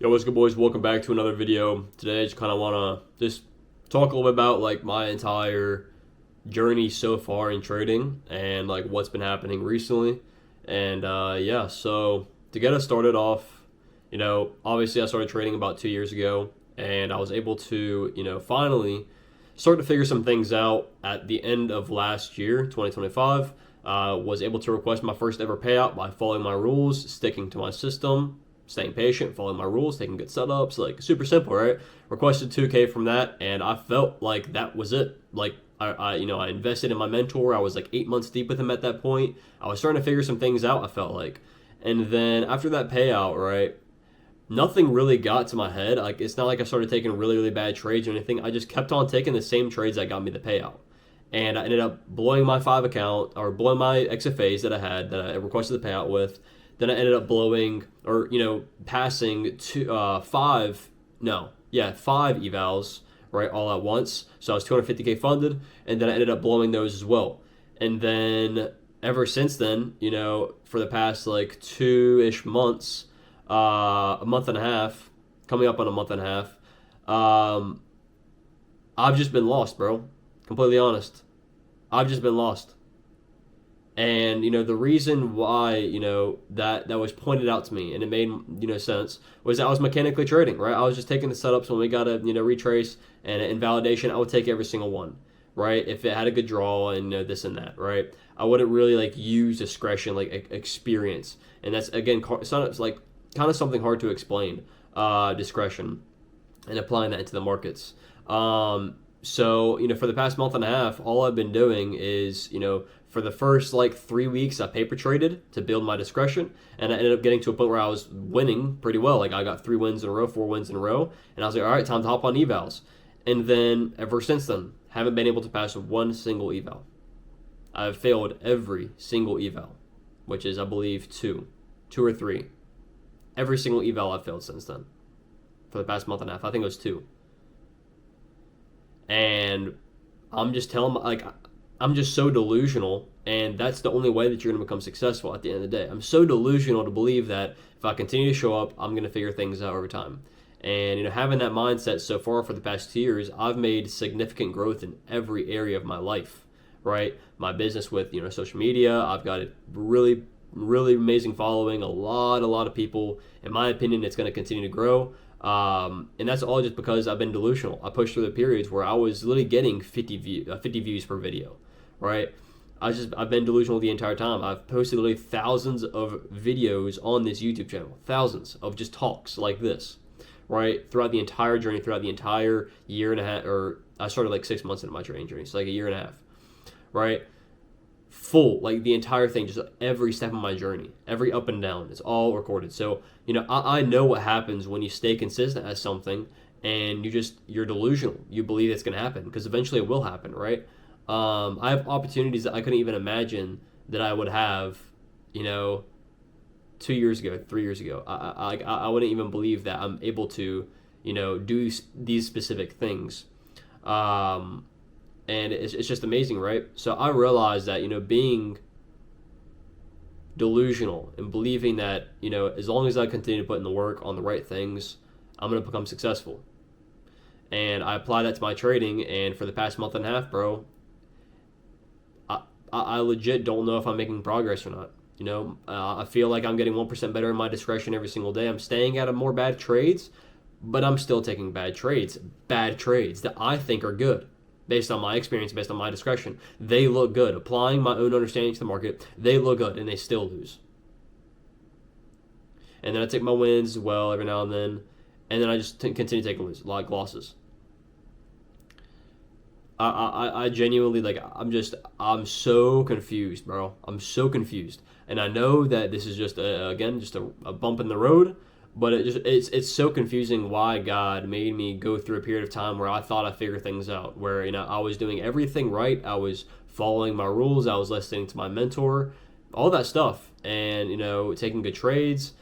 Yo, what's good, boys? Welcome back to another video. Today, I just kind of want to just talk a little bit about like my entire journey so far in trading and like what's been happening recently. And yeah, so to get us started off, obviously I started trading about 2 years ago, and I was able to, finally start to figure some things out at the end of last year, 2025. Was able to request my first ever payout by following my rules, sticking to my system, staying patient, following my rules, taking good setups, like super simple, right? Requested 2K from that, and I felt like that was it. Like I invested in my mentor. I was like 8 months deep with him at that point. I was starting to figure some things out. I felt like, and then after that payout, right, nothing really got to my head. Like it's not like I started taking really really bad trades or anything. I just kept on taking the same trades that got me the payout. And I ended up blowing my five account or blowing my XFAs that I had that I requested the payout with. Then I ended up blowing or passing five evals right all at once. So I was 250K funded, and then I ended up blowing those as well. And then ever since then, for the past like 2-ish months, a month and a half, coming up on a month and a half, I've just been lost, bro. Completely honest. I've just been lost. And the reason why that was pointed out to me and it made sense was that I was mechanically trading, right? I was just taking the setups when we got to retrace and invalidation. I would take every single one, right? If it had a good draw and this and that, right? I wouldn't really like use discretion, like experience, and that's again it's like kind of something hard to explain. Discretion and applying that into the markets. So, for the past month and a half, all I've been doing is, for the first like 3 weeks, I paper traded to build my discretion. And I ended up getting to a point where I was winning pretty well. Like I got 3 wins in a row, 4 wins in a row. And I was like, all right, time to hop on evals. And then ever since then, haven't been able to pass one single eval. I've failed every single eval, which is, I believe, two or three. Every single eval I've failed since then for the past month and a half. I think it was two. And I'm just telling, like, I'm just so delusional, and that's the only way that you're going to become successful at the end of the day. I'm so delusional to believe that if I continue to show up, I'm going to figure things out over time. And, having that mindset so far for the past 2 years, I've made significant growth in every area of my life, right? My business with, social media, I've got a really, really amazing following, a lot of people. In my opinion, it's going to continue to grow. And that's all just because I've been delusional. I pushed through the periods where I was literally getting 50 views per video, right? I've been delusional the entire time. I've posted literally thousands of videos on this YouTube channel, thousands of just talks like this, right? Throughout the entire journey, throughout the entire year and a half, or I started like 6 months into my trading journey, so like a year and a half, right? Full, like the entire thing, just every step of my journey, every up and down, it's all recorded. So I know what happens when you stay consistent at something and you're delusional. You believe it's going to happen because eventually it will happen, right? I have opportunities that I couldn't even imagine that I would have 2 years ago, 3 years ago. I wouldn't even believe that I'm able to do these specific things. And it's just amazing, right? So I realized that, being delusional and believing that, as long as I continue to put in the work on the right things, I'm going to become successful. And I apply that to my trading, and for the past month and a half, bro, I legit don't know if I'm making progress or not. I feel like I'm getting 1% better in my discretion every single day. I'm staying out of more bad trades, but I'm still taking bad trades that I think are good. Based on my experience, based on my discretion, they look good. Applying my own understanding to the market, they look good, and they still lose. And then I take my wins as well every now and then I just continue taking losses. I genuinely, like, I'm so confused, bro. I'm so confused. And I know that this is just, a bump in the road, but it's so confusing why God made me go through a period of time where I thought I figured things out, where I was doing everything right, I was following my rules, I was listening to my mentor, all that stuff, and taking good trades,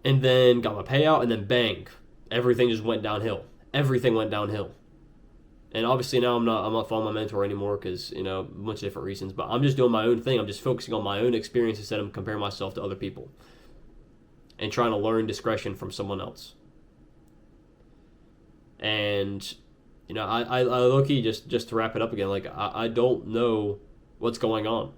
and then got my payout, and then bang, everything just went downhill. Everything went downhill. And obviously now I'm not following my mentor anymore because a bunch of different reasons, but I'm just doing my own thing. I'm just focusing on my own experience instead of comparing myself to other people. and trying to learn discretion from someone else. And I low-key, just to wrap it up again, like I don't know what's going on.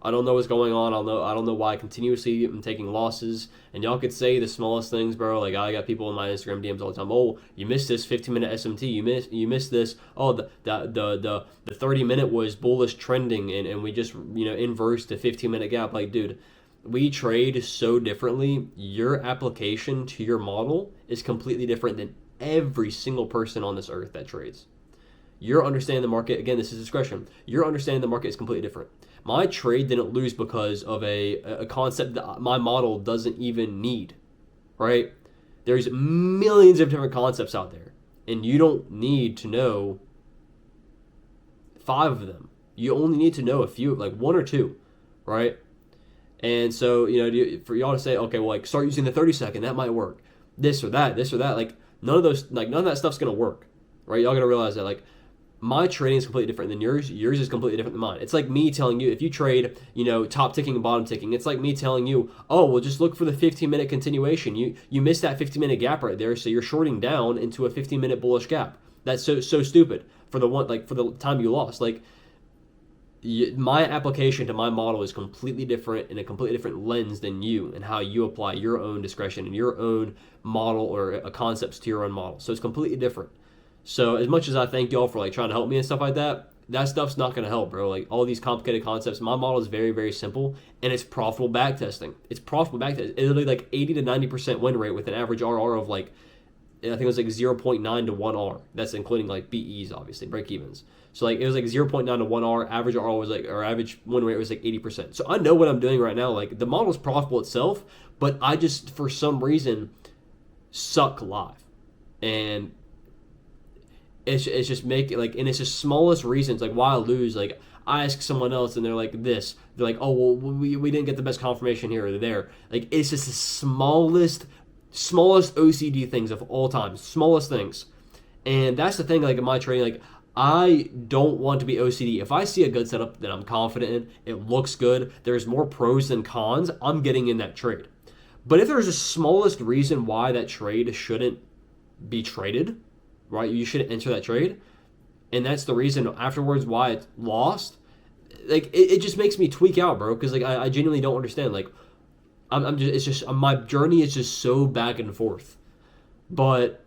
I don't know what's going on. I don't know why I continuously am taking losses. And y'all could say the smallest things, bro. Like I got people in my Instagram DMs all the time. Oh, you missed this 15-minute SMT. You missed this. Oh, the 30-minute was bullish trending, and we just inversed the 15-minute gap. Like, dude, we trade so differently. Your application to your model is completely different than every single person on this earth that trades. Your understanding the market, again, this is discretion. Your understanding the market is completely different. My trade didn't lose because of a concept that my model doesn't even need, right? There's millions of different concepts out there, and you don't need to know 5 of them. You only need to know a few, like 1 or 2, right? And so, for y'all to say, okay, well, like start using the 30-second, that might work. This or that, like none of that stuff's gonna work, right? Y'all gotta realize that, like, my trading is completely different than yours. Yours is completely different than mine. It's like me telling you, if you trade, top ticking and bottom ticking, it's like me telling you, oh, well, just look for the 15-minute continuation. You missed that 15-minute gap right there, so you're shorting down into a 15-minute bullish gap. That's so stupid for the time you lost. Like, my application to my model is completely different, in a completely different lens than you, and how you apply your own discretion and your own model or concepts to your own model. So it's completely different. So as much as I thank y'all for like trying to help me and stuff like that, that stuff's not going to help, bro. Like all these complicated concepts, my model is very, very simple, and it's profitable backtesting. It's profitable backtesting. It's literally like 80 to 90% win rate with an average RR of like, I think it was like 0.9 to 1 R. That's including like BEs, obviously, break evens. So like it was like 0.9 to 1 R. Average RR was like, or average win rate was like 80%. So I know what I'm doing right now. Like the model's profitable itself, but I just for some reason suck live, and it's just and it's just smallest reasons like why I lose. Like I ask someone else and they're like this. They're like, oh well, we didn't get the best confirmation here or there. Like it's just the smallest OCD things of all time, smallest things. And that's the thing. Like in my trading, like I don't want to be OCD. If I see a good setup that I'm confident in, it looks good, there's more pros than cons, I'm getting in that trade. But if there's the smallest reason why that trade shouldn't be traded, right? You shouldn't enter that trade, and that's the reason afterwards why it lost. Like it just makes me tweak out, bro. Because like I genuinely don't understand. Like my journey is just so back and forth. But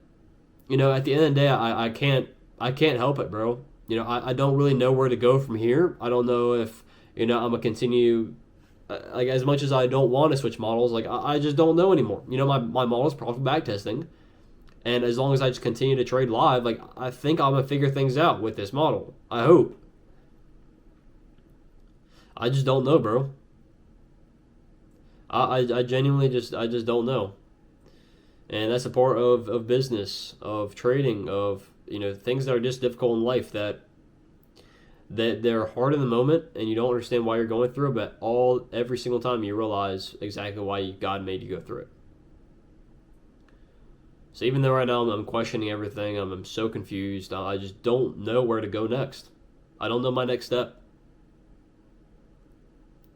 at the end of the day, I can't help it, bro. I don't really know where to go from here. I don't know if I'm gonna continue. Like as much as I don't want to switch models, like I just don't know anymore. My model is profitable backtesting. And as long as I just continue to trade live, like I think I'm gonna figure things out with this model. I hope. I just don't know, bro. I genuinely I just don't know. And that's a part of business, of trading, of things that are just difficult in life that they're hard in the moment and you don't understand why you're going through it, but every single time you realize exactly why God made you go through it. So even though right now I'm questioning everything, I'm so confused, I just don't know where to go next. I don't know my next step.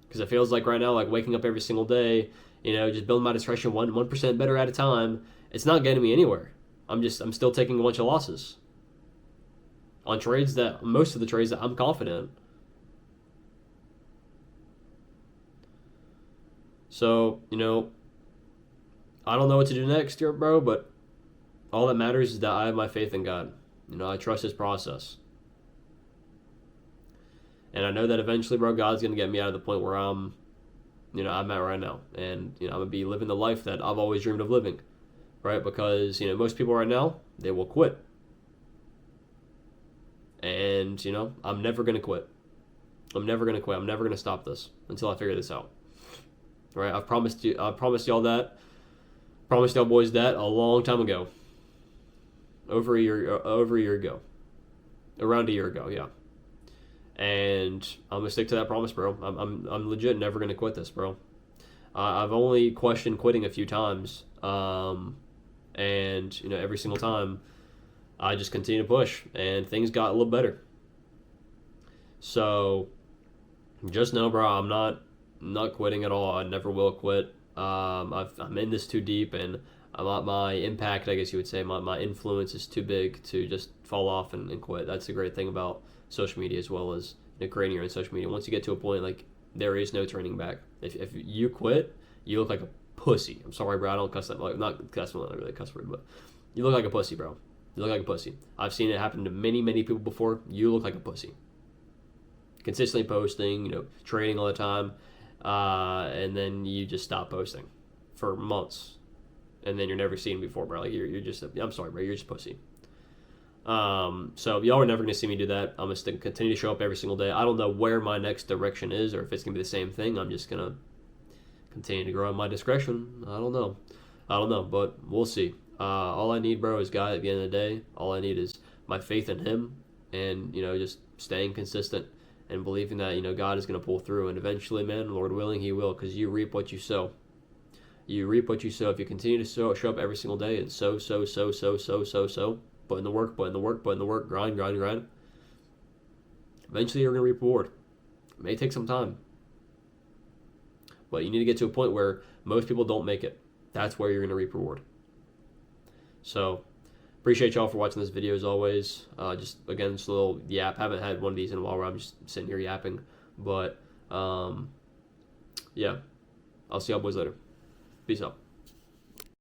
Because it feels like right now, like waking up every single day, just building my discretion 1% better at a time, it's not getting me anywhere. I'm still taking a bunch of losses. On most of the trades that I'm confident in. So, I don't know what to do next here, bro, but all that matters is that I have my faith in God. I trust His process. And I know that eventually, bro, God's going to get me out of the point where I'm at right now. And, I'm going to be living the life that I've always dreamed of living, right? Because, most people right now, they will quit. And, I'm never going to quit. I'm never going to quit. I'm never going to stop this until I figure this out. Right? I promised y'all that. Promised y'all boys that a long time ago. Over a year ago. Around a year ago, yeah. And I'm gonna stick to that promise, bro. I'm legit never gonna quit this, bro. I've only questioned quitting a few times, and every single time, I just continue to push, and things got a little better. So, just know, bro, I'm not quitting at all. I never will quit. I'm in this too deep, and my impact, I guess you would say, my influence is too big to just fall off and quit. That's the great thing about social media, as well as creating your own social media. Once you get to a point, like, there is no turning back. If you quit, you look like a pussy. I'm sorry, bro. I don't cuss that. Like, not cuss, not really a cuss word, but you look like a pussy, bro. You look like a pussy. I've seen it happen to many, many people before. You look like a pussy. Consistently posting, trading all the time, and then you just stop posting for months, and then you're never seen before, bro. Like, you're just, I'm sorry, bro. You're just a pussy. So y'all are never going to see me do that. I'm going to continue to show up every single day. I don't know where my next direction is, or if it's going to be the same thing. I'm just going to continue to grow in my discretion. I don't know, but we'll see. All I need, bro, is God at the end of the day. All I need is my faith in him, and, just staying consistent and believing that, God is going to pull through. And eventually, man, Lord willing, he will, because you reap what you sow. You reap what you sow. If you continue to show up every single day and sow, put in the work, grind. Eventually, you're going to reap reward. It may take some time, but you need to get to a point where most people don't make it. That's where you're going to reap reward. So, appreciate y'all for watching this video as always. Just a little yap. Haven't had one of these in a while where I'm just sitting here yapping. But, yeah. I'll see y'all boys later. Peace out.